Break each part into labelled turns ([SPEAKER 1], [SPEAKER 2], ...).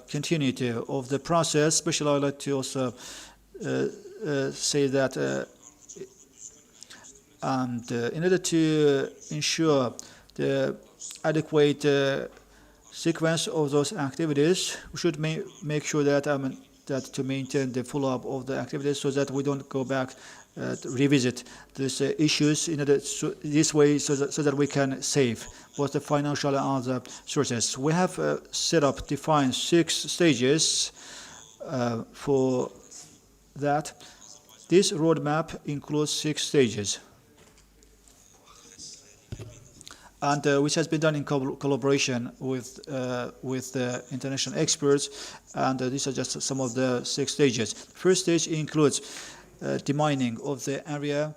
[SPEAKER 1] continuity of the process. Especially, I'd like to also say that in order to ensure the adequate sequence of those activities, we should make sure that that to maintain the follow-up of the activities, so that we don't go back to revisit these issues in order this way, so that we can save both the financial and other sources. We have defined 6 stages for that. This roadmap includes 6 stages, and which has been done in collaboration with the international experts. And these are just some of the 6 stages. First stage includes demining of the area,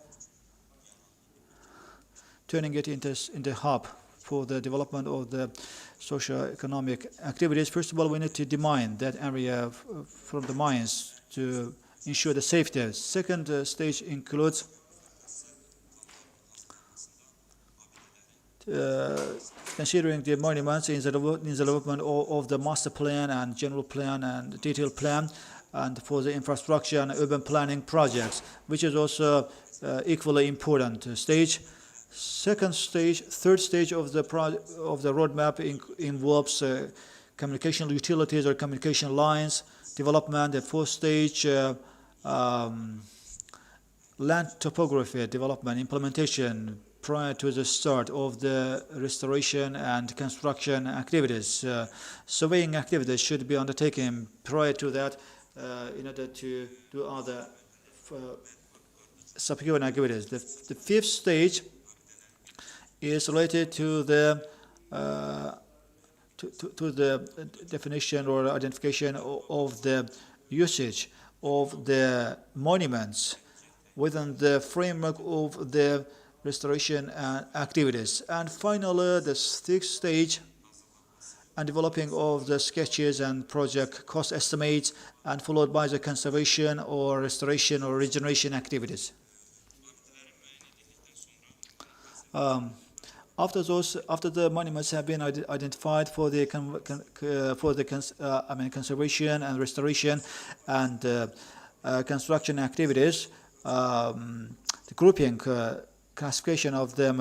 [SPEAKER 1] turning it into the hub for the development of the socio-economic activities. First of all, we need to demine that area from the mines to ensure the safety. Second stage includes considering the monuments in the development of the master plan and general plan and detailed plan, and for the infrastructure and urban planning projects, which is also equally important stage. Third stage of the roadmap involves communication utilities or communication lines development. The fourth stage, land topography development implementation prior to the start of the restoration and construction activities. Surveying activities should be undertaken prior to that in order to do other subsequent activities. The fifth stage is related to the definition or identification of the usage of the monuments within the framework of the restoration activities. And finally, the sixth stage, and developing of the sketches and project cost estimates, and followed by the conservation or restoration or regeneration activities. After the monuments have been identified for the conservation and restoration and construction activities, the grouping classification of them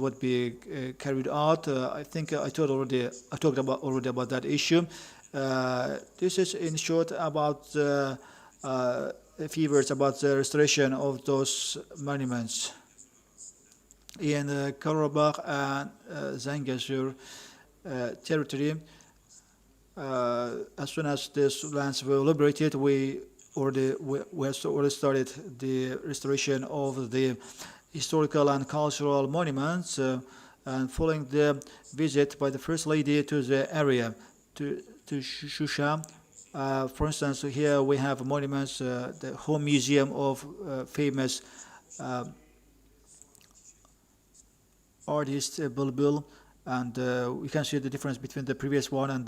[SPEAKER 1] would be carried out. I think I talked already about that issue. This is in short about a few words about the restoration of those monuments in Karabakh and Zangezur territory. As soon as these lands were liberated, we already started the restoration of the historical and cultural monuments, and following the visit by the First Lady to the area, to Shusha. For instance, here we have monuments, the home museum of famous artist Bulbul, and we can see the difference between the previous one and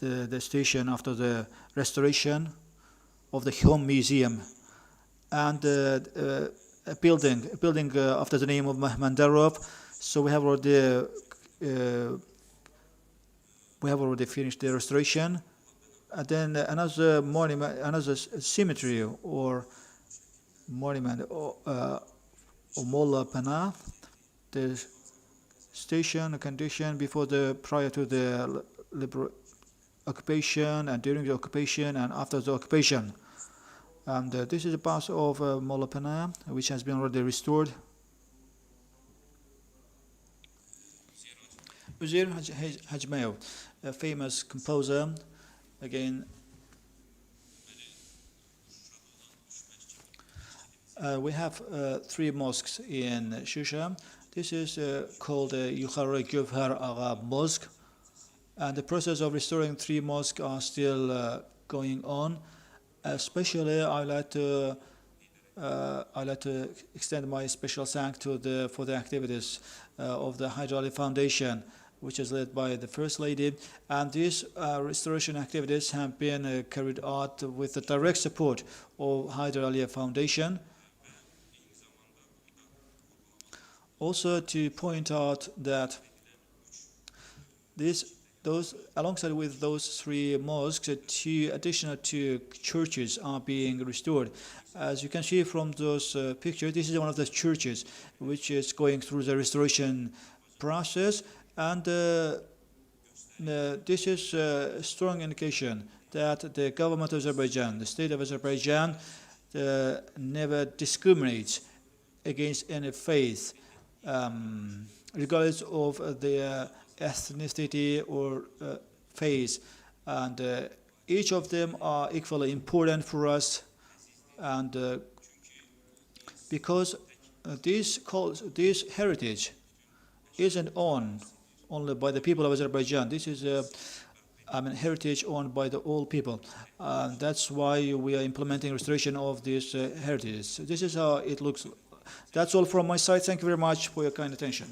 [SPEAKER 1] the station after the restoration of the home museum, and a building after the name of Mahmandarov. So we have already finished the restoration. And then another monument, another cemetery or monument, or Molla Pana, the station condition prior to the occupation, and during the occupation, and after the occupation. And this is a part of Molla Pana, which has been already restored. Uzeyr Hajmayev, a famous composer, again. We have 3 mosques in Shusha. This is called Yukhara Gövher Agha Mosque, and the process of restoring 3 mosques are still going on. Especially, I like to extend my special thanks for the activities of the Hyder Ali Foundation, which is led by the First Lady. And these restoration activities have been carried out with the direct support of Hyder Ali Foundation. Also, to point out that the alongside with those 3 mosques, 2 additional 2 churches are being restored. As you can see from those pictures, this is one of the churches which is going through the restoration process, and this is a strong indication that the government of Azerbaijan, the state of Azerbaijan, never discriminates against any faith, regardless of their ethnicity or faith, and each of them are equally important for us, and because this heritage isn't owned only by the people of Azerbaijan. This is heritage owned by all people. That's why we are implementing restoration of this heritage. This is how it looks. That's all from my side. Thank you very much for your kind attention.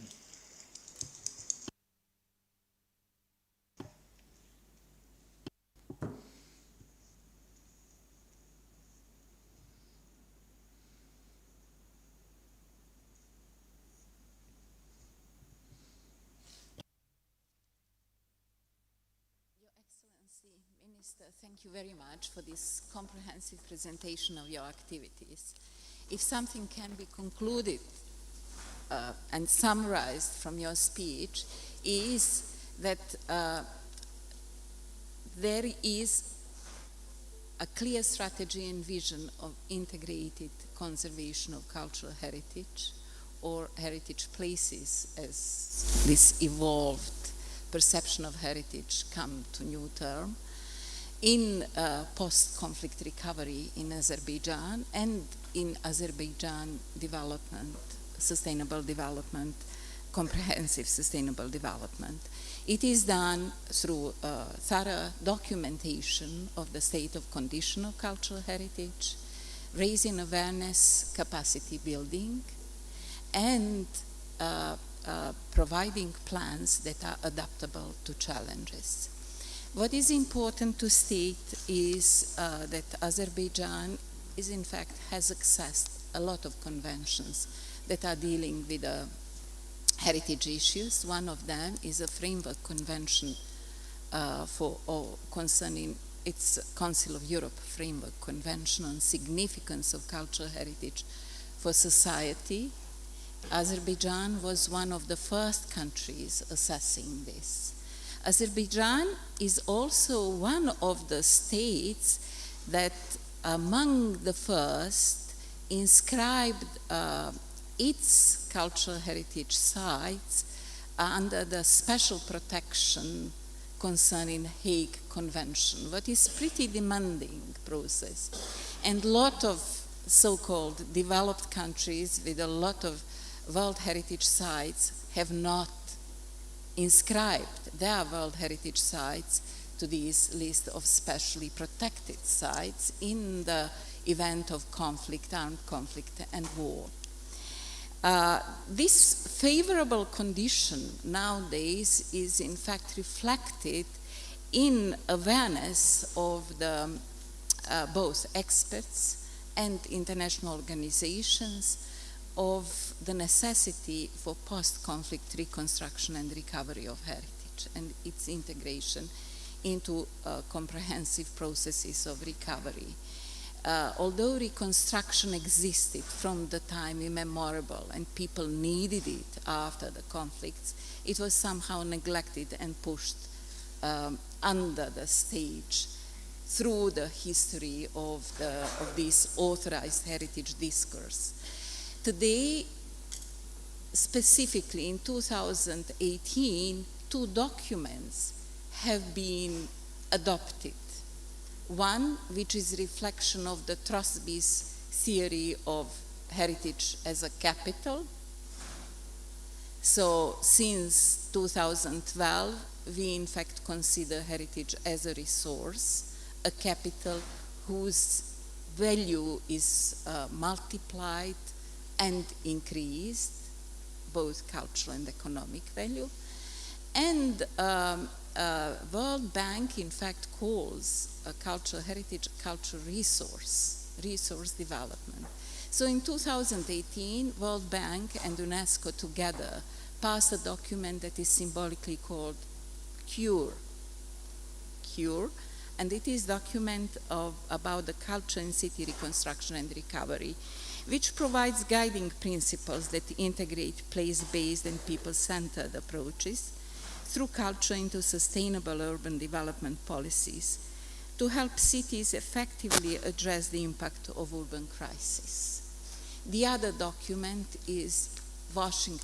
[SPEAKER 2] Minister, thank you very much for this comprehensive presentation of your activities. If something can be concluded and summarized from your speech, is that there is a clear strategy and vision of integrated conservation of cultural heritage or heritage places, as this evolved perception of heritage come to new term, in post-conflict recovery in Azerbaijan and in Azerbaijan development, sustainable development, comprehensive sustainable development. It is done through thorough documentation of the state of condition of cultural heritage, raising awareness, capacity building, and providing plans that are adaptable to challenges. What is important to state is that Azerbaijan is in fact has accessed a lot of conventions that are dealing with heritage issues. One of them is a framework convention concerning its Council of Europe framework convention on significance of cultural heritage for society. Azerbaijan was one of the first countries assessing this. Azerbaijan is also one of the states that among the first inscribed its cultural heritage sites under the special protection concerning Hague Convention, what is pretty demanding process. And a lot of so-called developed countries with a lot of World Heritage sites have not inscribed their World Heritage sites to this list of specially protected sites in the event of conflict, armed conflict, and war. This favorable condition nowadays is in fact reflected in awareness of the both experts and international organizations of the necessity for post-conflict reconstruction and recovery of heritage and its integration into comprehensive processes of recovery. Although reconstruction existed from the time immemorial and people needed it after the conflicts, it was somehow neglected and pushed under the stage through the history of this authorized heritage discourse. Today, specifically in 2018, 2 documents have been adopted. One, which is reflection of the Trosby's theory of heritage as a capital. So since 2012, we in fact consider heritage as a resource, a capital whose value is multiplied and increased, both cultural and economic value. And World Bank in fact calls a cultural heritage cultural resource development. So in 2018, World Bank and UNESCO together passed a document that is symbolically called CURE, Cure, and it is document about the culture and city reconstruction and recovery, which provides guiding principles that integrate place-based and people-centered approaches through culture into sustainable urban development policies to help cities effectively address the impact of urban crisis. The other document is Warsaw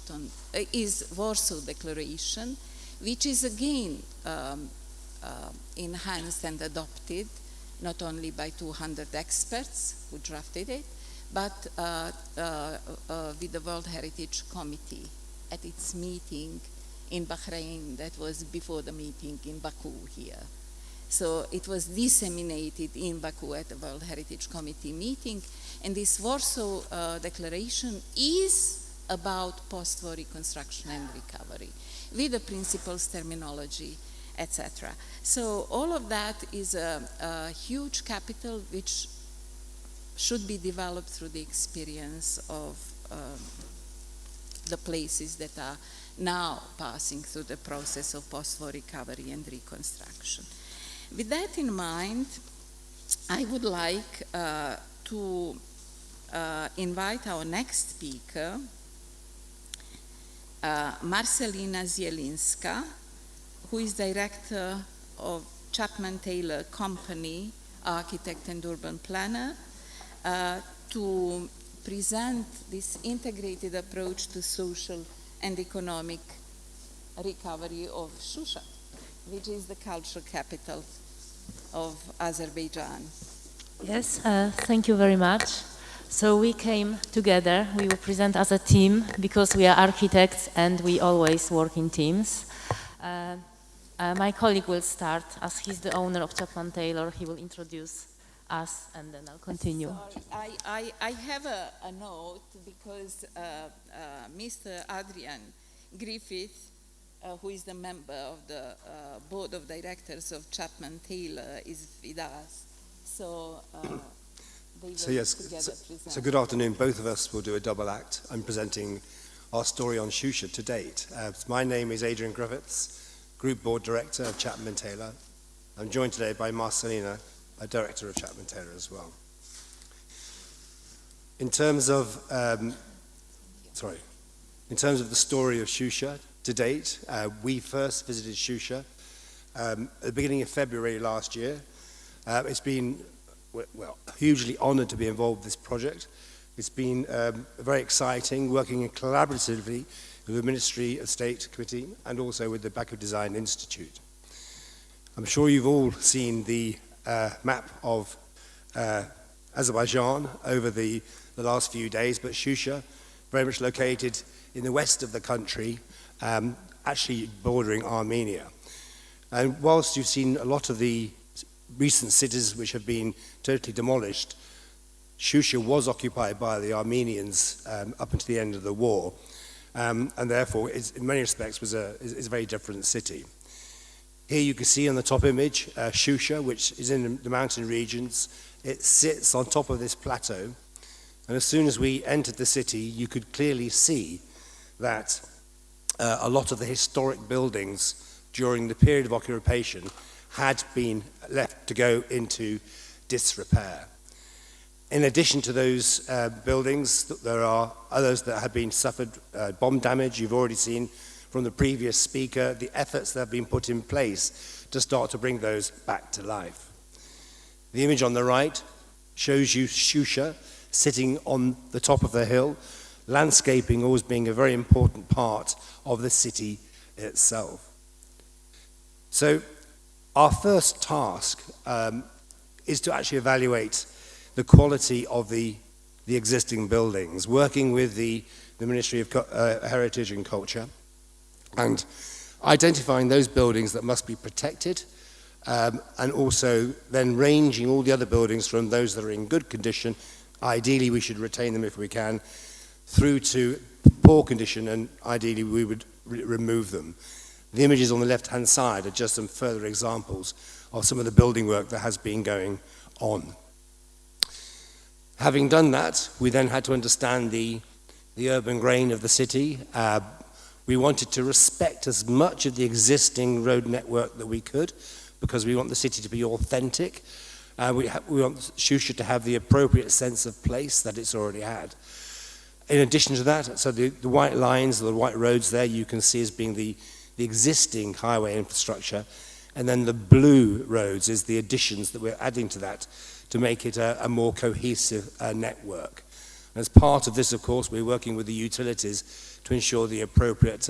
[SPEAKER 2] Declaration, which is again enhanced and adopted not only by 200 experts who drafted it, but with the World Heritage Committee at its meeting in Bahrain that was before the meeting in Baku here. So it was disseminated in Baku at the World Heritage Committee meeting, and this Warsaw Declaration is about post-war reconstruction and recovery, with the principles, terminology, etc. So all of that is a huge capital which should be developed through the experience of the places that are now passing through the process of post-war recovery and reconstruction. With that in mind, I would like to invite our next speaker, Marcelina Zielinska, who is director of Chapman Taylor Company, architect and urban planner, to present this integrated approach to social and economic recovery of Shusha, which is the cultural capital of Azerbaijan.
[SPEAKER 3] Yes, thank you very much. So we came together, we will present as a team because we are architects and we always work in teams. My colleague will start as he's the owner of Chapman Taylor. He will introduce us and then I'll continue.
[SPEAKER 2] Sorry, I have a note because Mr. Adrian Griffith, who is the member of the board of directors of Chapman Taylor, is with us. So
[SPEAKER 4] So good afternoon. Both of us will do a double act. I'm presenting our story on Shusha to date. My name is Adrian Griffiths, Group Board Director of Chapman Taylor. I'm joined today by Marcelina, a Director of Chapman Taylor as well. In terms of the story of Shusha to date, we first visited Shusha at the beginning of February last year. It's been hugely honoured to be involved with this project. It's been very exciting working collaboratively with the Ministry of State Committee and also with the Baku Design Institute. I'm sure you've all seen the map of Azerbaijan over the last few days, but Shusha, very much located in the west of the country, actually bordering Armenia. And whilst you've seen a lot of the recent cities which have been totally demolished, Shusha was occupied by the Armenians up until the end of the war, and therefore in many respects is a very different city. Here you can see on the top image Shusha, which is in the mountain regions. It sits on top of this plateau, and as soon as we entered the city you could clearly see that a lot of the historic buildings during the period of occupation had been left to go into disrepair. In addition to those buildings, there are others that have been suffered bomb damage. You've already seen from the previous speaker the efforts that have been put in place to start to bring those back to life. The image on the right shows you Shusha sitting on the top of the hill, landscaping always being a very important part of the city itself. So our first task is to actually evaluate the quality of the existing buildings, working with the Ministry of Heritage and Culture, and identifying those buildings that must be protected, and also then ranging all the other buildings from those that are in good condition, ideally we should retain them if we can, through to poor condition, and ideally we would remove them. The images on the left-hand side are just some further examples of some of the building work that has been going on. Having done that, we then had to understand the urban grain of the city. We wanted to respect as much of the existing road network that we could, because we want the city to be authentic. We want Shusha to have the appropriate sense of place that it's already had. In addition to that, so the white lines, the white roads there, you can see as being the existing highway infrastructure, and then the blue roads is the additions that we're adding to that to make it a more cohesive network. As part of this, of course, we're working with the utilities to ensure the appropriate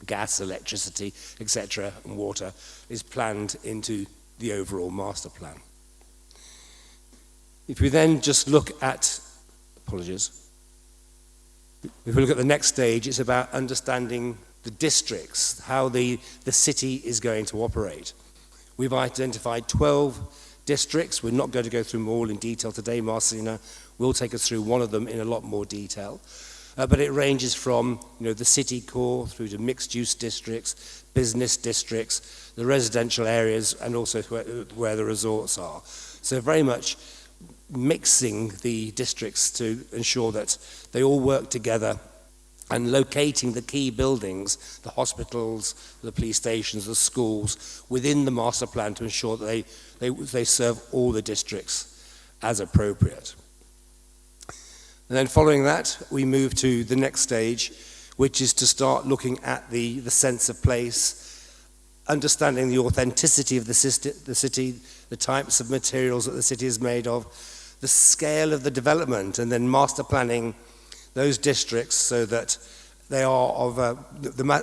[SPEAKER 4] gas, electricity, etc., and water is planned into the overall master plan. If we then just look at, apologies, if we look at the next stage, it's about understanding the districts, how the city is going to operate. We've identified 12 districts. We're not going to go through them all in detail today. Marcelina will take us through one of them in a lot more detail. But it ranges from the city core through to mixed-use districts, business districts, the residential areas, and also where the resorts are. So very much mixing the districts to ensure that they all work together, and locating the key buildings, the hospitals, the police stations, the schools, within the master plan to ensure that they serve all the districts as appropriate. And then following that, we move to the next stage, which is to start looking at the sense of place, understanding the authenticity of the city, the types of materials that the city is made of, the scale of the development, and then master planning those districts so that they are of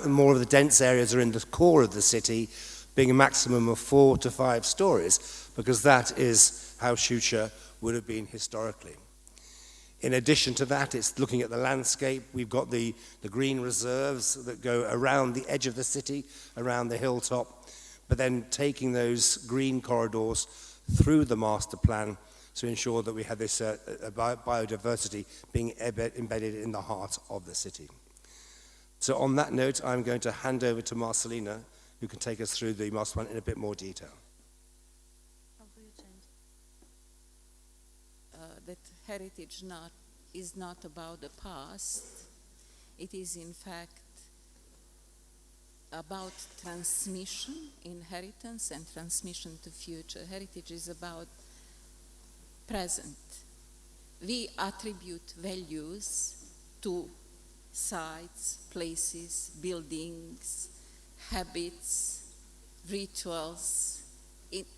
[SPEAKER 4] more of the dense areas are in the core of the city, being a maximum of 4 to 5 stories, because that is how Shusha would have been historically. In addition to that, it's looking at the landscape. We've got the green reserves that go around the edge of the city, around the hilltop, but then taking those green corridors through the master plan to ensure that we have this biodiversity being embedded in the heart of the city. So on that note, I'm going to hand over to Marcelina, who can take us through the master plan in a bit more detail.
[SPEAKER 2] That heritage is not about the past. It is in fact about transmission, inheritance, and transmission to future. Heritage is about present. We attribute values to sites, places, buildings, habits, rituals,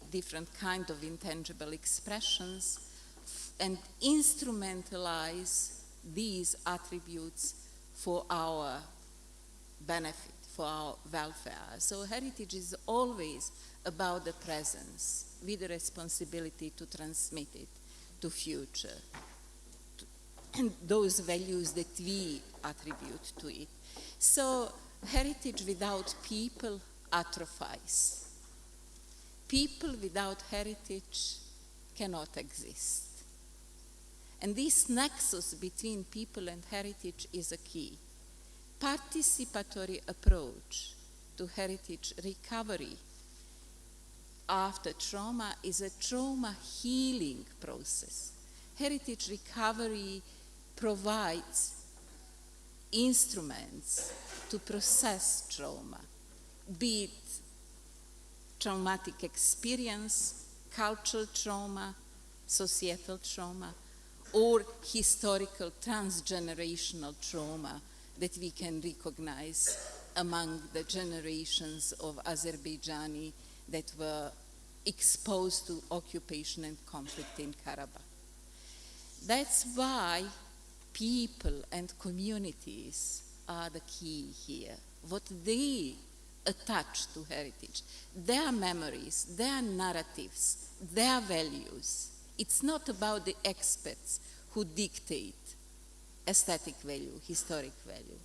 [SPEAKER 2] different kind of intangible expressions, and instrumentalize these attributes for our benefit, for our welfare. So heritage is always about the presence, with the responsibility to transmit it to future, and those values that we attribute to it. So heritage without people atrophies. People without heritage cannot exist. And this nexus between people and heritage is a key. Participatory approach to heritage recovery after trauma is a trauma healing process. Heritage recovery provides instruments to process trauma, be it traumatic experience, cultural trauma, societal trauma, or historical transgenerational trauma that we can recognize among the generations of Azerbaijani that were exposed to occupation and conflict in Karabakh. That's why people and communities are the key here. What they attach to heritage, their memories, their narratives, their values. It's not about the experts who dictate aesthetic value, historic value,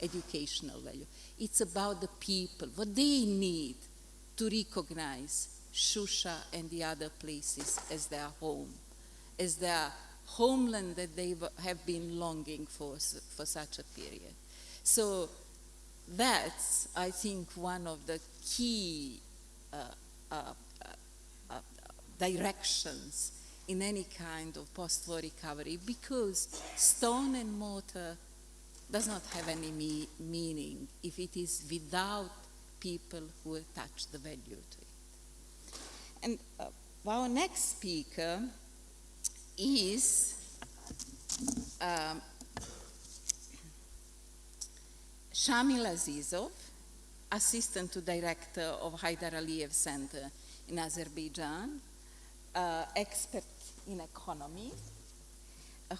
[SPEAKER 2] educational value. It's about the people, what they need to recognize Shusha and the other places as their home, as their homeland that they have been longing for such a period. So that's, I think, one of the key directions in any kind of post-war recovery, because stone and mortar does not have any meaning if it is without people who attach the value to it. And our next speaker is Shamil Azizov, Assistant to Director of Haidar Aliyev Center in Azerbaijan, expert in economy,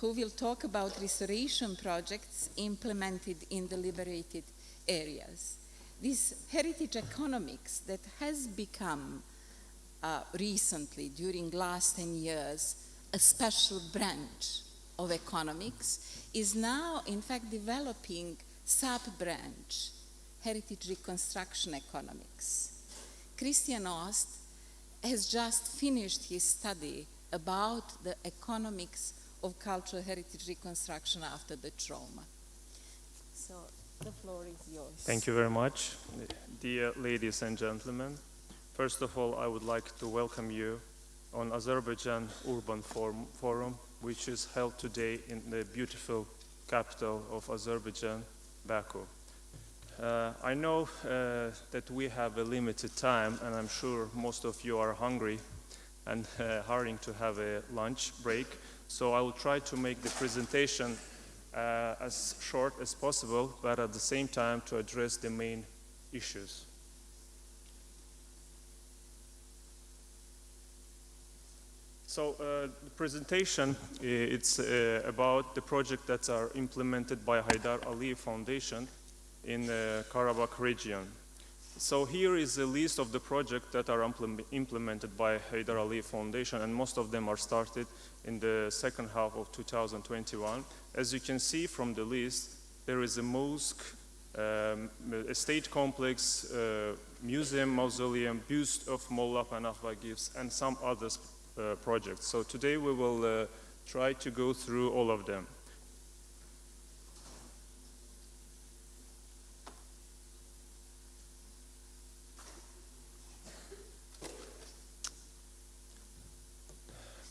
[SPEAKER 2] who will talk about restoration projects implemented in the liberated areas. This heritage economics that has become recently, during last 10 years, a special branch of economics, is now in fact developing sub-branch, heritage reconstruction economics. Christian Ost has just finished his study about the economics of cultural heritage reconstruction after the trauma. So the floor is yours.
[SPEAKER 5] Thank you very much. Dear ladies and gentlemen, first of all, I would like to welcome you on Azerbaijan Urban Forum, which is held today in the beautiful capital of Azerbaijan, Baku. I know that we have a limited time, and I'm sure most of you are hungry and hurrying to have a lunch break. So I will try to make the presentation as short as possible, but at the same time to address the main issues. So the presentation, it's about the project that are implemented by Haidar Aliyev Foundation in the Karabakh region. So here is a list of the projects that are implemented by Haidar Aliyev Foundation, and most of them are started in the second half of 2021. As you can see from the list, there is a mosque, a state complex, museum, mausoleum, buste of Molla Panahvagivs, and some other projects. So today we will try to go through all of them.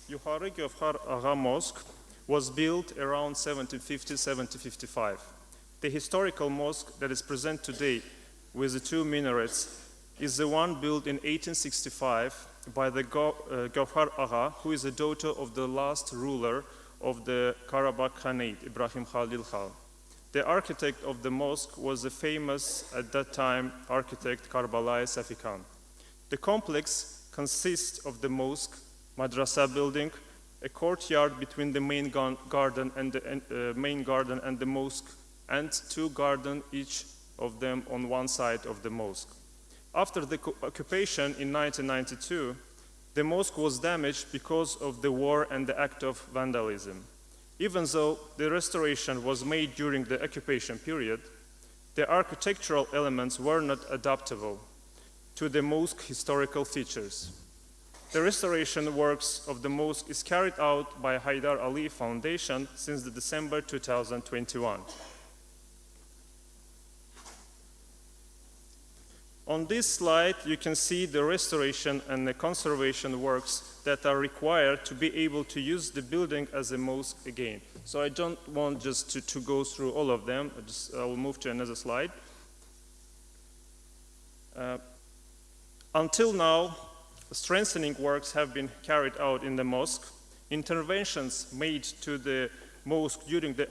[SPEAKER 5] Yuhari Gövhar Agha Mosque was built around 1750-1755. The historical mosque that is present today with the two minarets is the one built in 1865 by the Gövhar Agha, who is the daughter of the last ruler of the Karabakh Khanate, Ibrahim Khalil Khan. The architect of the mosque was the famous, at that time, architect Karbalai Safi Khan. The complex consists of the mosque, madrasa building, a courtyard between the main garden and the mosque, and two gardens, each of them on one side of the mosque. After the occupation in 1992, the mosque was damaged because of the war and the act of vandalism. Even though the restoration was made during the occupation period, the architectural elements were not adaptable to the mosque historical features. The restoration works of the mosque is carried out by Haidar Aliyev Foundation since December 2021. On this slide, you can see the restoration and the conservation works that are required to be able to use the building as a mosque again. So I don't want just to go through all of them. I will move to another slide. Until now, strengthening works have been carried out in the mosque. Interventions made to the mosque during the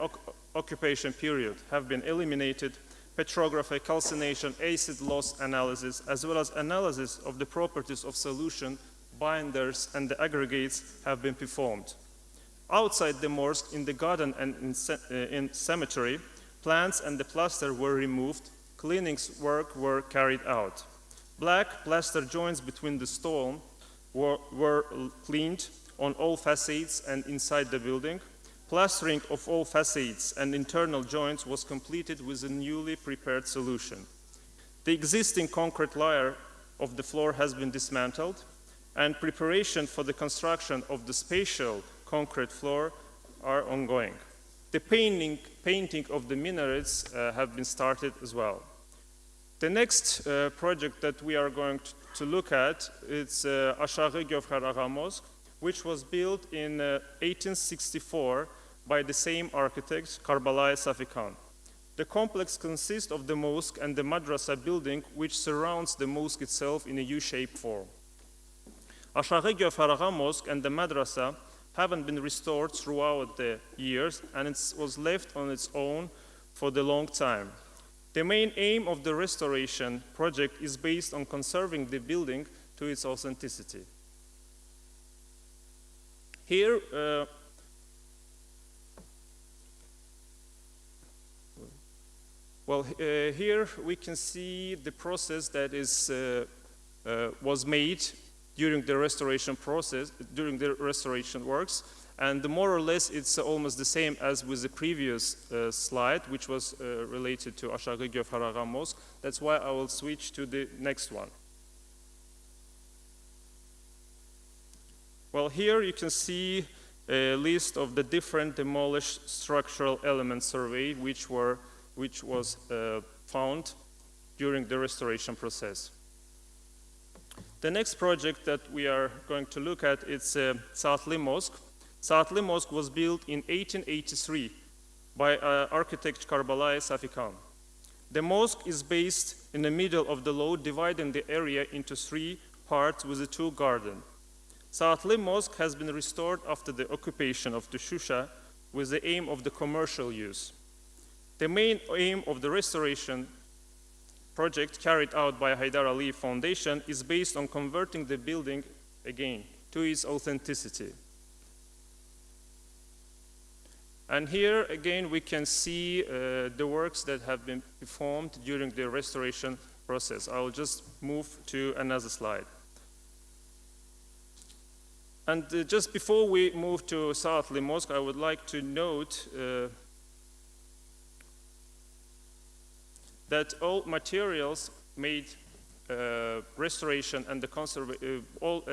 [SPEAKER 5] occupation period have been eliminated. Petrography, calcination, acid loss analysis, as well as analysis of the properties of solution, binders, and the aggregates have been performed. Outside the mosque, in the garden and in cemetery, plants and the plaster were removed. Cleanings work were carried out. Black plaster joints between the stone were cleaned on all facades and inside the building. Plastering of all facades and internal joints was completed with a newly prepared solution. The existing concrete layer of the floor has been dismantled, and preparation for the construction of the spatial concrete floor are ongoing. The painting of the minarets have been started as well. The next project that we are going to look at is Ashaghi Gövhar Agha Mosque, which was built in 1864 by the same architect, Karbalai Safi Khan. The complex consists of the mosque and the madrasa building, which surrounds the mosque itself in a U-shaped form. Aşağı Gövharağa Mosque and the Madrasa haven't been restored throughout the years, and it was left on its own for the long time. The main aim of the restoration project is based on conserving the building to its authenticity. Here, here we can see the process that was made during the restoration process, during the restoration works, and more or less it's almost the same as with the previous slide, which was related to Aşağı Gövharağa Mosque. That's why I will switch to the next one. Well, here you can see a list of the different demolished structural elements survey which was found during the restoration process. The next project that we are going to look at is Saatli Mosque. Saatli Mosque was built in 1883 by architect Karbalae Safikan. The mosque is based in the middle of the lode, dividing the area into 3 parts with a 2 gardens. Saatli Mosque has been restored after the occupation of the Shusha with the aim of the commercial use. The main aim of the restoration project carried out by Haydar Aliyev Foundation is based on converting the building again to its authenticity. And here again we can see the works that have been performed during the restoration process. I will just move to another slide. And just before we move to Saatli Mosque, I would like to note that all materials made restoration and all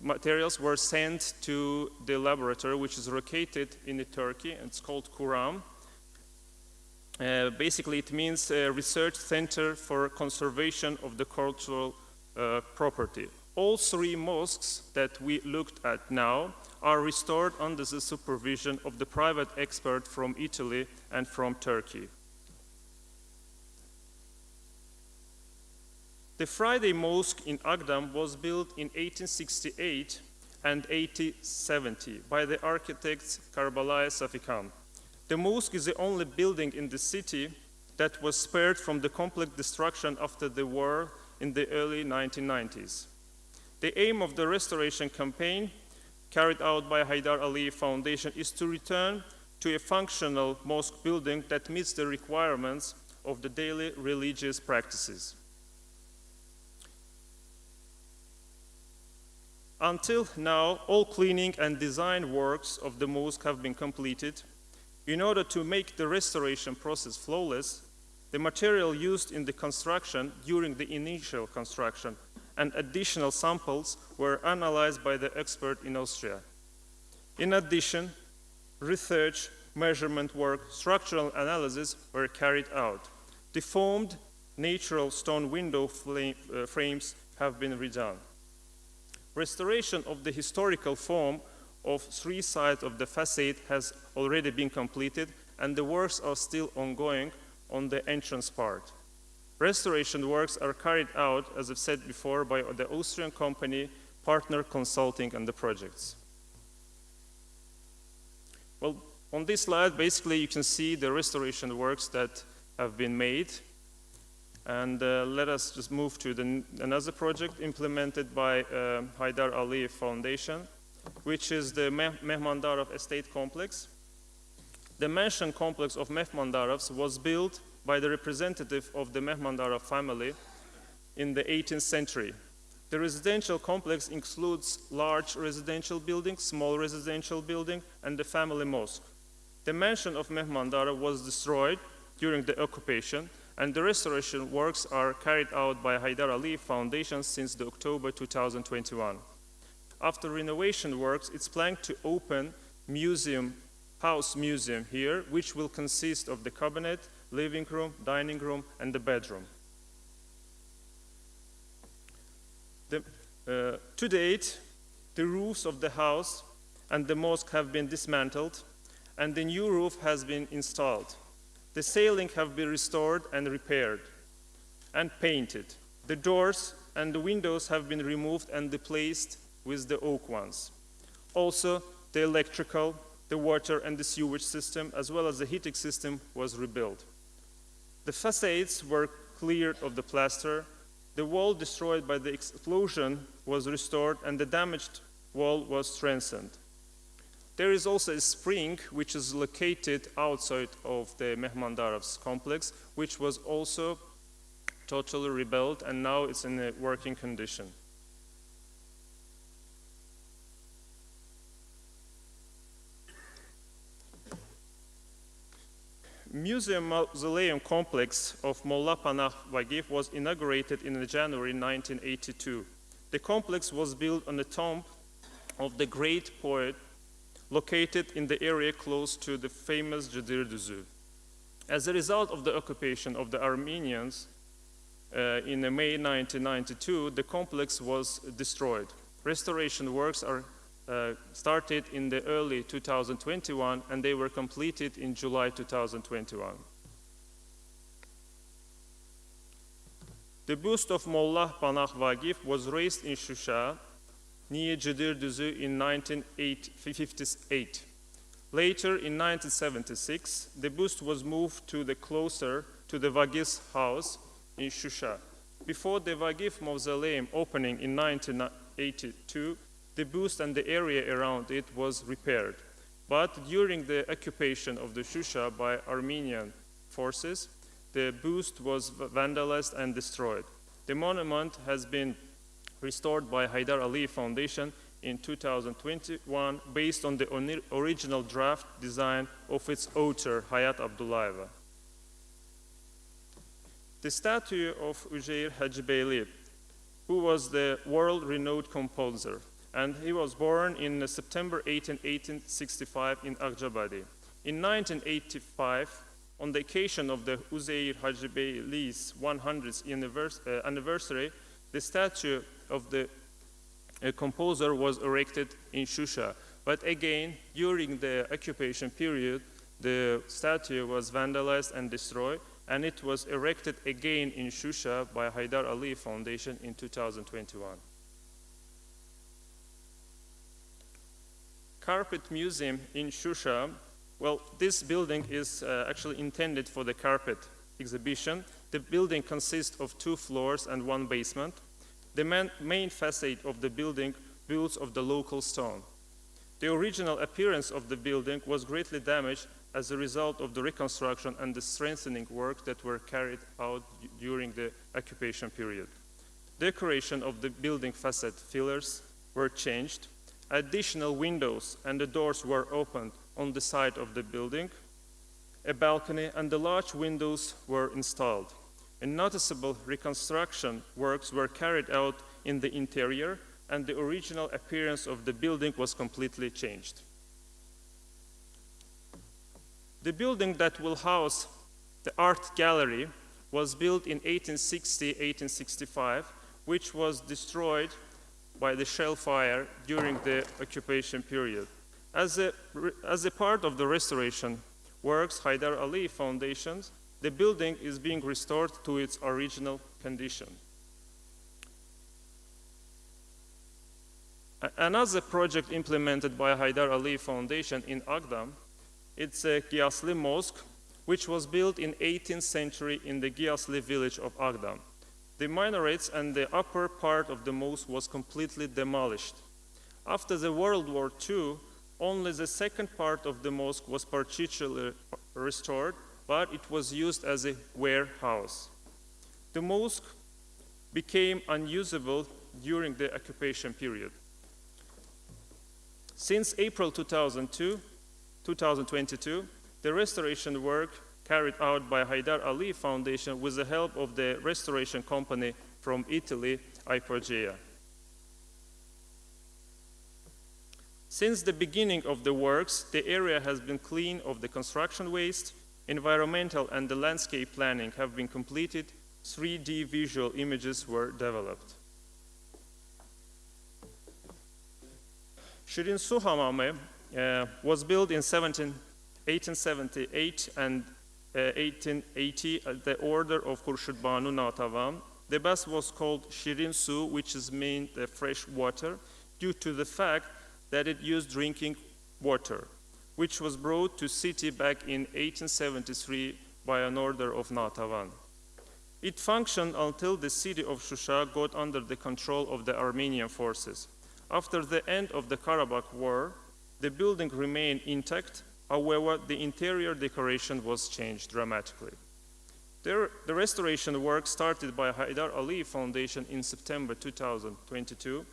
[SPEAKER 5] materials were sent to the laboratory, which is located in Turkey, and it's called Kuram. Basically, it means a research center for conservation of the cultural property. All 3 mosques that we looked at now are restored under the supervision of the private expert from Italy and from Turkey. The Friday Mosque in Ağdam was built in 1868 and 1870 by the architects Karbalae Safikan. The mosque is the only building in the city that was spared from the complete destruction after the war in the early 1990s. The aim of the restoration campaign carried out by Haydar Aliyev Foundation is to return to a functional mosque building that meets the requirements of the daily religious practices. Until now, all cleaning and design works of the mosque have been completed. In order to make the restoration process flawless, the material used in the construction during the initial construction and additional samples were analyzed by the expert in Austria. In addition, research, measurement work, structural analysis were carried out. Deformed natural stone window frames have been redone. Restoration of the historical form of 3 sides of the facade has already been completed, and the works are still ongoing on the entrance part. Restoration works are carried out, as I've said before, by the Austrian company Partner Consulting and the projects. Well, on this slide, basically you can see the restoration works that have been made. And let us just move to another project implemented by Haydar Aliyev Foundation, which is the Mehmandarov Estate Complex. The mansion complex of Mehmandarovs was built by the representative of the Mehmandarov family in the 18th century. The residential complex includes large residential buildings, small residential building, and the family mosque. The mansion of Mehmandarov was destroyed during the occupation, and the restoration works are carried out by Haydar Aliyev Foundation since the October 2021. After renovation works, it's planned to open house museum here, which will consist of the cabinet, living room, dining room, and the bedroom. To date, the roofs of the house and the mosque have been dismantled, and the new roof has been installed. The ceiling have been restored and repaired and painted. The doors and the windows have been removed and replaced with the oak ones. Also, the electrical, the water and the sewage system, as well as the heating system, was rebuilt. The facades were cleared of the plaster, the wall destroyed by the explosion was restored, and the damaged wall was strengthened. There is also a spring which is located outside of the Mehmandarov's complex, which was also totally rebuilt, and now it's in a working condition. Museum Mausoleum complex of Molla Panah Vagif was inaugurated in January 1982. The complex was built on the tomb of the great poet located in the area close to the famous Cıdır Düzü. As a result of the occupation of the Armenians in May 1992, the complex was destroyed. Restoration works are started in the early 2021, and they were completed in July 2021. The bust of Molla Panah Vagif was raised in Shusha, near Cıdır Düzü in 1958. Later, in 1976, the bust was moved to the closer to the Vagif's house in Shusha. Before the Vagif mausoleum opening in 1982, the bust and the area around it was repaired. But during the occupation of the Shusha by Armenian forces, the bust was vandalized and destroyed. The monument has been restored by Haydar Aliyev Foundation in 2021 based on the original draft design of its author, Hayat Abdullayeva. The statue of Üzeyir Hacıbeyli, who was the world-renowned composer, and he was born in September 1865 in Ağdam. In 1985, on the occasion of the Üzeyir Hacıbeyli's 100th anniversary, the statue of the composer was erected in Shusha. But again, during the occupation period, the statue was vandalized and destroyed, and it was erected again in Shusha by Haydar Aliyev Foundation in 2021. Carpet Museum in Shusha, well, this building is actually intended for the carpet exhibition. The building consists of 2 floors and 1 basement. The main facade of the building built of the local stone. The original appearance of the building was greatly damaged as a result of the reconstruction and the strengthening work that were carried out during the occupation period. Decoration of the building facade fillers were changed. Additional windows and the doors were opened on the side of the building. A balcony and the large windows were installed. A noticeable reconstruction works were carried out in the interior, and the original appearance of the building was completely changed. The building that will house the art gallery was built in 1860-1865, which was destroyed by the shell fire during the occupation period. As a part of the restoration works, Haydar Aliyev Foundation, the building is being restored to its original condition. Another project implemented by Haydar Aliyev Foundation in Ağdam, it's a Giyasli Mosque, which was built in 18th century in the Giyasli village of Ağdam. The minarets and the upper part of the mosque was completely demolished. After the World War II, only the second part of the mosque was partially restored, but it was used as a warehouse. The mosque became unusable during the occupation period. Since April 2022, the restoration work carried out by Haydar Aliyev Foundation with the help of the restoration company from Italy, Ipogea. Since the beginning of the works, the area has been clean of the construction waste, environmental and the landscape planning have been completed, 3D visual images were developed. Shirin Su Hamamı was built in 1878 and 1880 at the order of Khurshid Banu Natavan the bath was called Shirin Su, which is meant fresh water, due to the fact that it used drinking water, which was brought to city back in 1873 by an order of Natavan. It functioned until the city of Shusha got under the control of the Armenian forces. After the end of the Karabakh War, the building remained intact. However, the interior decoration was changed dramatically. The restoration work started by Haydar Aliyev Foundation in September 2022,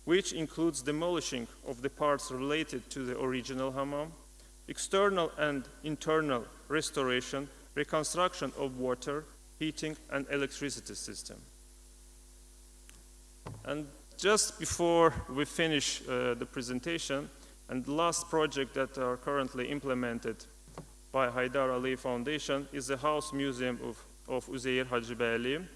[SPEAKER 5] which includes demolishing of the parts related to the original hammam, external and internal restoration, reconstruction of water, heating, and electricity system. And just before we finish the presentation, and the last project that are currently implemented by Haydar Aliyev Foundation is the House Museum of Üzeyir Hacıbeyli.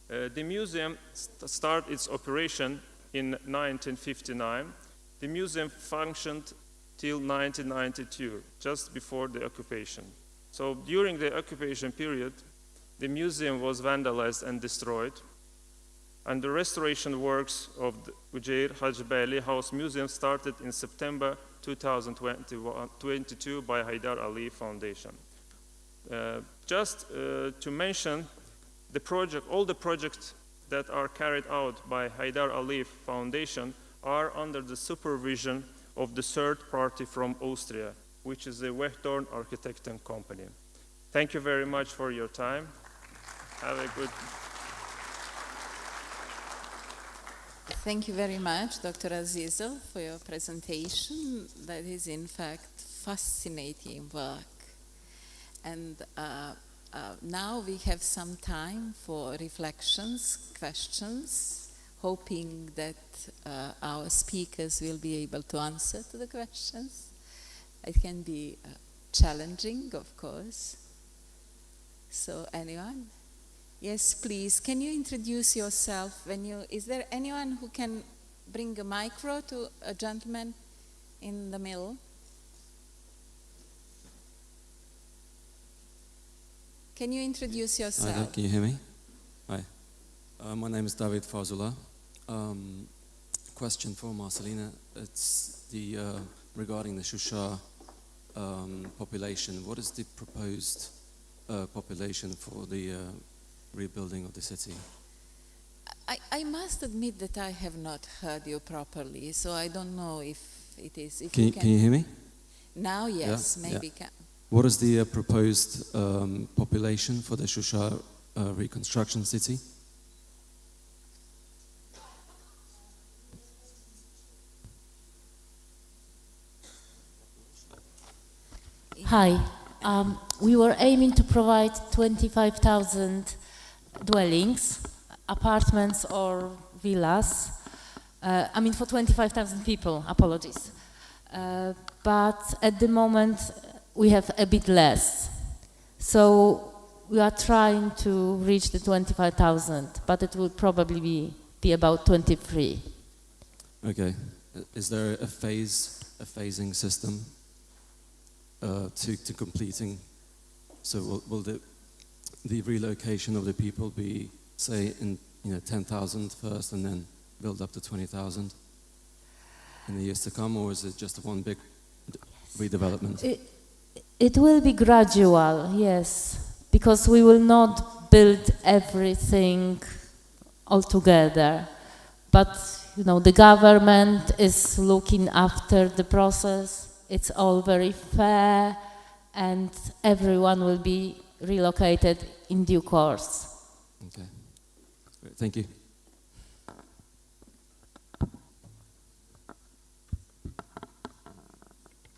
[SPEAKER 5] The museum started its operation in 1959. The museum functioned till 1992, just before the occupation. So during the occupation period, the museum was vandalized and destroyed, and the restoration works of the Üzeyir Hacıbeyli House Museum started in September 2022 by Haydar Aliyev Foundation. Just to mention the project, all the projects that are carried out by Haydar Aliyev Foundation are under the supervision of the third party from Austria, which is the Wechtorn Architekten Company. Thank you very much for your time. Have a good...
[SPEAKER 2] Thank you very much, Dr. Azizov, for your presentation. That is, in fact, fascinating work. And now we have some time for reflections, questions, hoping that our speakers will be able to answer to the questions. It can be challenging, of course. So, anyone? Yes, please. Can you introduce yourself? Is there anyone who can bring a micro to a gentleman in the middle? Can you introduce yourself?
[SPEAKER 6] Hi, can you hear me? Hi. My name is David Fazula. Question for Marcelina. It's regarding the Shusha population. What is the proposed population for the rebuilding of the city?
[SPEAKER 2] I must admit that I have not heard you properly, so I don't know if it is. If
[SPEAKER 6] Can you hear me?
[SPEAKER 2] Now, yes,
[SPEAKER 6] Yeah,
[SPEAKER 2] maybe.
[SPEAKER 6] yeah. What is the proposed population for the Shusha reconstruction city?
[SPEAKER 3] Hi. We were aiming to provide 25,000 dwellings, apartments or villas. For 25,000 people, apologies. But at the moment, we have a bit less. So we are trying to reach the 25,000, but it will probably be about 23.
[SPEAKER 6] Okay. Is there a phasing system to completing? So will the relocation of the people be, say, in 10,000 first and then build up to 20,000 in the years to come, or is it just one big redevelopment?
[SPEAKER 3] It will be gradual, yes, because we will not build everything all together. But the government is looking after the process. It's all very fair, and everyone will be relocated in due course.
[SPEAKER 6] Okay, that's great. Thank you.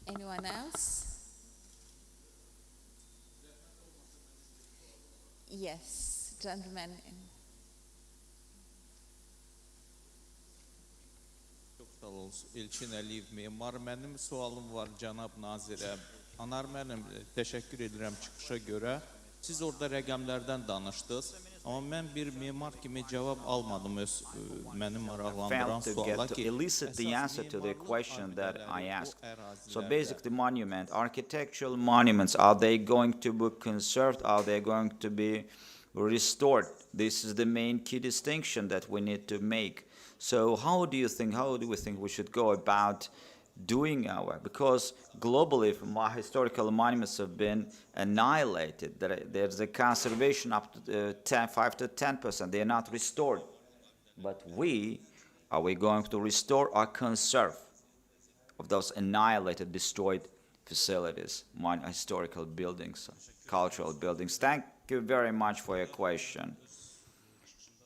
[SPEAKER 2] Anyone else? Yes, gentlemen.
[SPEAKER 7] Çox sağ olun. İlkin Əliyev memar. Mənim sualım var cənab nazirə. Anar müəllim, təşəkkür edirəm çıxışa görə. Siz orada rəqəmlərdən danışdınız. Amma mən bir memar kimi cavab almadım məni maraqlandıran suala ki,
[SPEAKER 8] to elicit the answer to the question that I asked. So basically architectural monuments, are they going to be conserved? Are they going to be restored. This is the main key distinction that we need to make. So how do we think we should go about doing our work? Because globally, historical monuments have been annihilated. There's a conservation up to 5 to 10%. They are not restored. But are we going to restore or conserve of those annihilated, destroyed facilities, historical buildings, cultural buildings? Thank you very much for your question.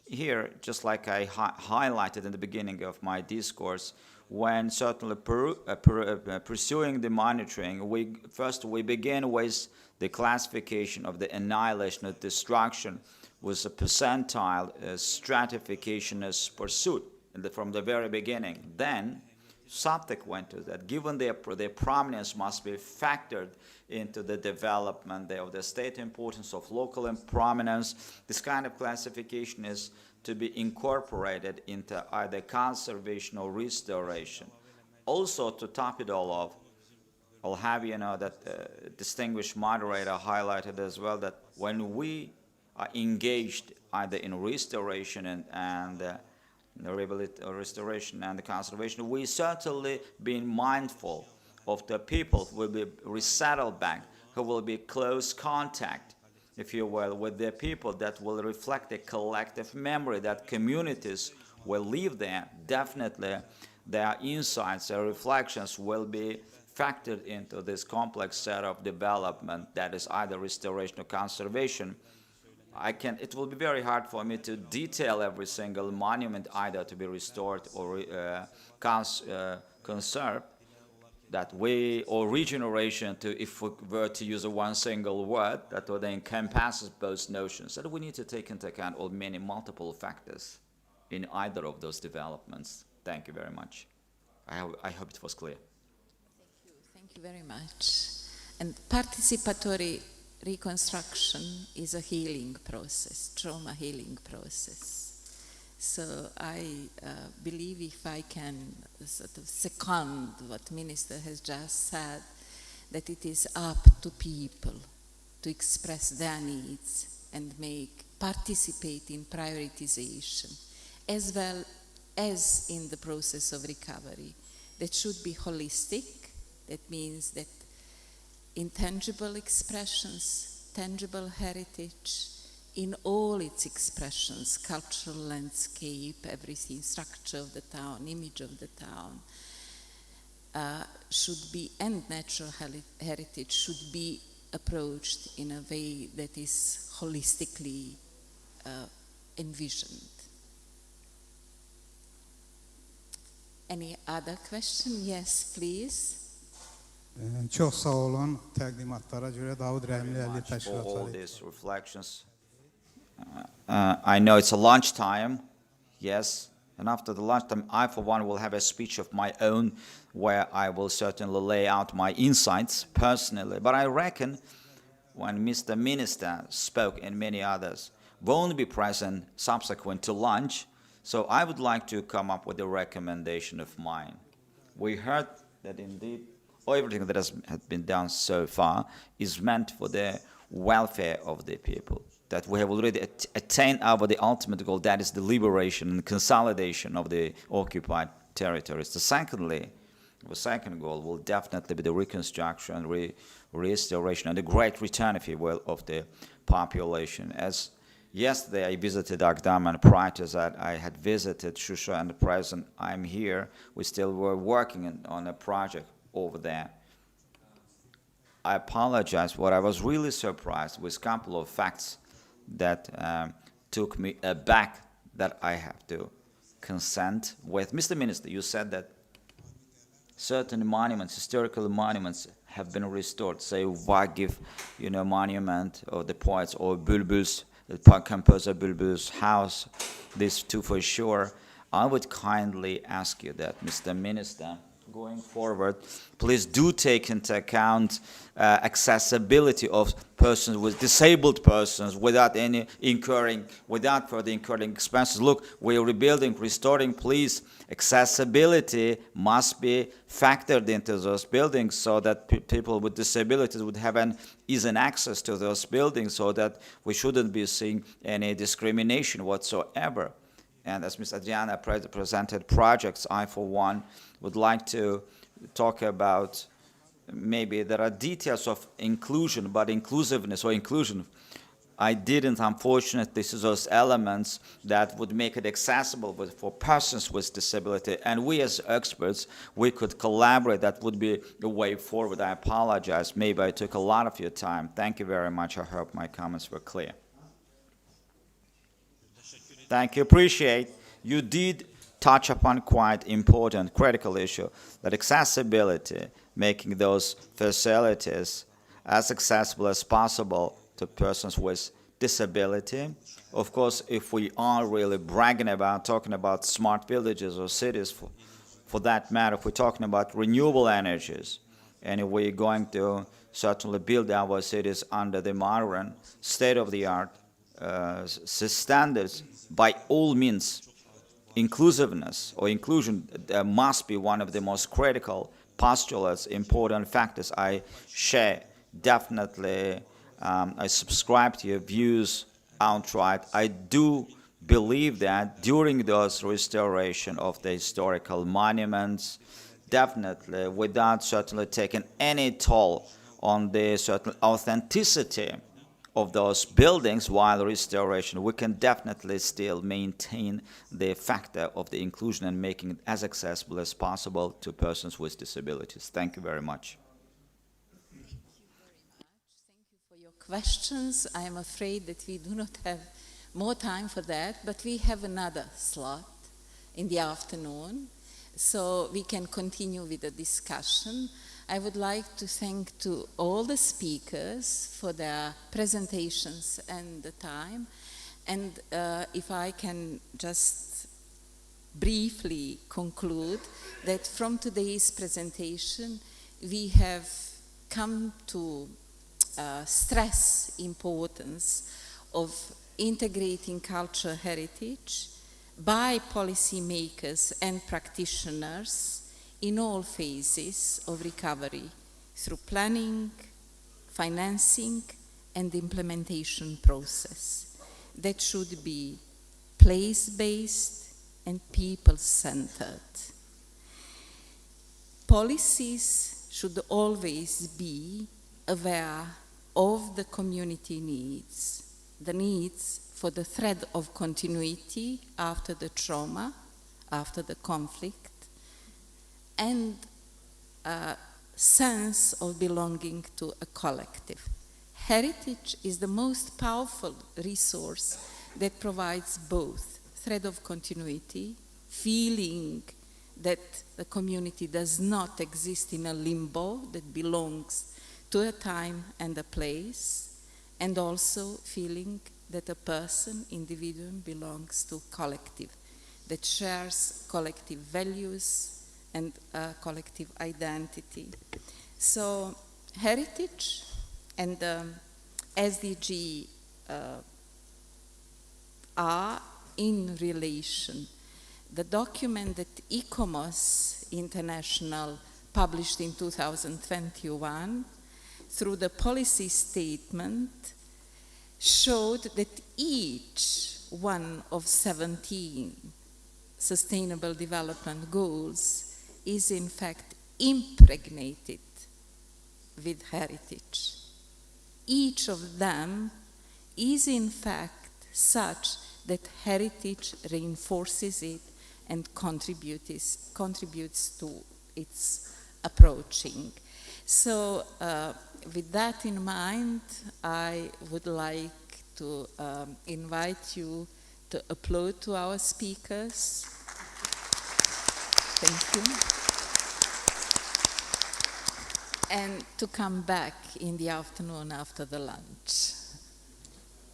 [SPEAKER 8] Here, just like I highlighted in the beginning of my discourse, when certainly pursuing the monitoring, we begin with the classification of the annihilation of destruction with a percentile stratification as pursued from the very beginning. Then, subsequent to that, given their prominence must be factored into the development of the state importance of local prominence, this kind of classification is to be incorporated into either conservation or restoration. Also, to top it all off, I'll have you know that distinguished moderator highlighted as well that when we are engaged either in restoration and restoration and the conservation, we certainly being mindful of the people who will be resettled back, who will be close contact, if you will, with the people that will reflect a collective memory, that communities will live there. Definitely their insights, their reflections will be factored into this complex set of development that is either restoration or conservation. It will be very hard for me to detail every single monument either to be restored or conserved, or regeneration, if we were to use one single word that would encompass both notions. That we need to take into account all many multiple factors in either of those developments. Thank you very much. I hope it was clear.
[SPEAKER 2] Thank you very much. And participatory reconstruction is a healing process, trauma healing process. So I believe if I can sort of second what Minister has just said, that it is up to people to express their needs and participate in prioritization, as well as in the process of recovery. That should be holistic. That means that intangible expressions, tangible heritage, in all its expressions, cultural landscape, everything, structure of the town, image of the town, and natural heritage should be approached in a way that is holistically envisioned. Any other question? Yes, please.
[SPEAKER 9] Çok sağ olun təqdimatlara görə Davud Rəhimliyəli
[SPEAKER 8] For all
[SPEAKER 9] təşkilatları.
[SPEAKER 8] these reflections. I know it's a lunchtime, yes, and after the lunchtime, I for one will have a speech of my own where I will certainly lay out my insights personally. But I reckon when Mr. Minister spoke and many others won't be present subsequent to lunch, so I would like to come up with a recommendation of mine. We heard that indeed everything that has been done so far is meant for the welfare of the people, that we have already attained the ultimate goal, that is the liberation and consolidation of the occupied territories. The second goal will definitely be the reconstruction, restoration, and the great return, if you will, of the population. As yesterday I visited Ağdam, and prior to that I had visited Shusha, and at present I'm here. We still were working on a project over there. I apologize, but I was really surprised with a couple of facts that took me aback that I have to consent with. Mr. Minister, you said that certain monuments, historical monuments, have been restored. Say Vagif, monument, or the poets, or Bülbül's, the composer Bülbül's house. These two for sure. I would kindly ask you that, Mr. Minister, going forward, please do take into account accessibility of persons with disabled persons without further incurring expenses. Look, we're rebuilding, restoring, please. Accessibility must be factored into those buildings so that people with disabilities would have an easy access to those buildings, so that we shouldn't be seeing any discrimination whatsoever. And as Ms. Adriana presented projects, I, for one, would like to talk about, maybe there are details of inclusion, but inclusiveness or inclusion, I didn't, unfortunately, see those elements that would make it accessible for persons with disability. And we as experts, we could collaborate. That would be the way forward. I apologize. Maybe I took a lot of your time. Thank you very much. I hope my comments were clear. Thank you. Appreciate. You did touch upon quite important, critical issue, that accessibility, making those facilities as accessible as possible to persons with disability. Of course, if we are really bragging about, talking about smart villages or cities, for that matter, if we're talking about renewable energies, and if we're going to certainly build our cities under the modern, state-of-the-art standards, by all means, inclusiveness or inclusion must be one of the most critical postulates, important factors. I share definitely. I subscribe to your views outright. I do believe that during those restoration of the historical monuments, definitely, without certainly taking any toll on the certain authenticity of those buildings while restoration, we can definitely still maintain the factor of the inclusion and making it as accessible as possible to persons with disabilities. Thank you very much.
[SPEAKER 2] Questions. I am afraid that we do not have more time for that, but we have another slot in the afternoon, so we can continue with the discussion. I would like to thank to all the speakers for their presentations and the time, and if I can just briefly conclude that from today's presentation we have come to stress importance of integrating cultural heritage by policymakers and practitioners in all phases of recovery through planning, financing, and implementation process that should be place-based and people-centered. Policies should always be aware of the community needs, the needs for the thread of continuity after the trauma, after the conflict, and a sense of belonging to a collective. Heritage is the most powerful resource that provides both thread of continuity, feeling that the community does not exist in a limbo that belongs to a time and a place, and also feeling that a person, individual, belongs to collective, that shares collective values and collective identity. So heritage and SDG are in relation. The document that ICOMOS International published in 2021 through the policy statement showed that each one of 17 Sustainable Development Goals is in fact impregnated with heritage. Each of them is in fact such that heritage reinforces it and contributes to its approaching. So with that in mind, I would like to invite you to applaud to our speakers. Thank you. And to come back in the afternoon after the lunch.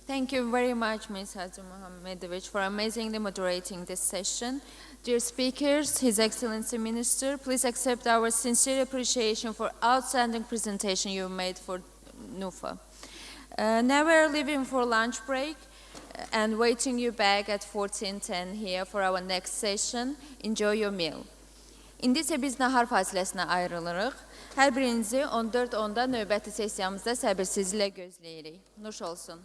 [SPEAKER 10] Thank you very much, Ms. Hacı Muhammedovic, for amazingly moderating this session. Dear speakers, His Excellency Minister, please accept our sincere appreciation for outstanding presentation you made for NUFA. Now we're leaving for lunch break and waiting you back at 14:10 here for our next session. Enjoy your meal. İndi isə biz nahar fasiləsinə ayrılırıq. Hər birinizi 14:10-da növbəti sessiyamızda səbirsizliklə gözləyirik. Nuş olsun.